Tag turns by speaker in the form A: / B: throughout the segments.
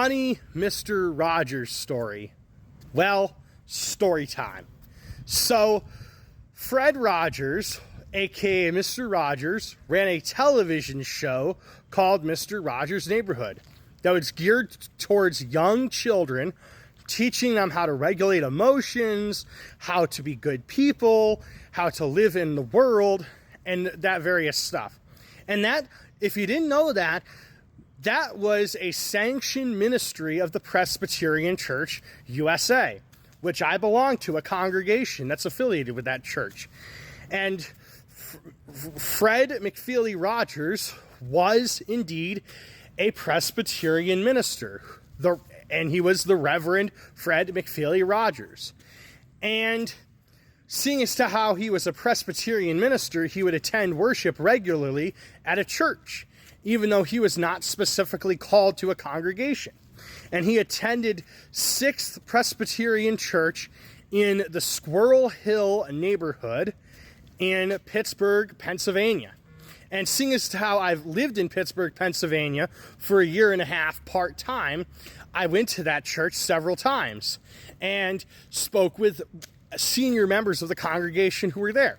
A: funny Mr. Rogers story. Well, story time. So, Fred Rogers, aka Mr. Rogers, ran a television show called Mr. Rogers' Neighborhood that was geared towards young children, teaching them how to regulate emotions, how to be good people, how to live in the world, and that various stuff. And that, if you didn't know that, that was a sanctioned ministry of the Presbyterian Church USA, which I belong to, a congregation that's affiliated with that church. And Fred McFeely Rogers was indeed a Presbyterian minister, and he was the Reverend Fred McFeely Rogers. And seeing as to how he was a Presbyterian minister, he would attend worship regularly at a church, even though he was not specifically called to a congregation. And he attended 6th Presbyterian Church in the Squirrel Hill neighborhood in Pittsburgh, Pennsylvania. And seeing as to how I've lived in Pittsburgh, Pennsylvania for a year and a half part-time, I went to that church several times and spoke with senior members of the congregation who were there.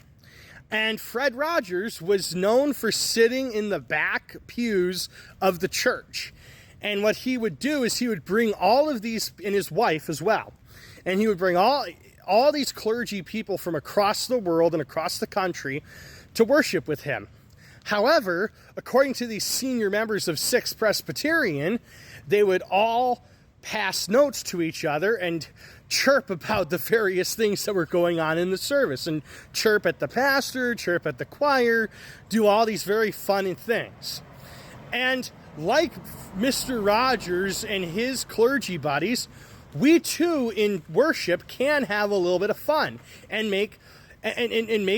A: And Fred Rogers was known for sitting in the back pews of the church. And what he would do is he would bring all of these, and his wife as well, and he would bring all these clergy people from across the world and across the country to worship with him. However, according to these senior members of 6th Presbyterian, they would all pass notes to each other and chirp about the various things that were going on in the service, and chirp at the pastor, chirp at the choir, do all these very fun things. And like Mr. Rogers and his clergy buddies, we too in worship can have a little bit of fun and make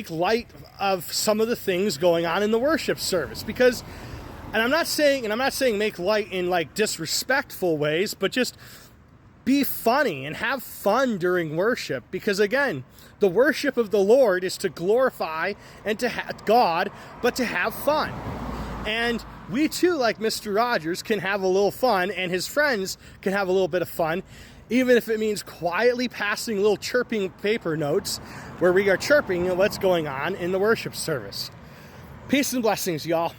A: light of some of the things going on in the worship service. Because, and I'm not saying make light in like disrespectful ways, but just be funny and have fun during worship. Because again, the worship of the Lord is to glorify and to God, but to have fun. And we too, like Mr. Rogers, can have a little fun, and his friends can have a little bit of fun, even if it means quietly passing little chirping paper notes where we are chirping what's going on in the worship service. Peace and blessings, y'all.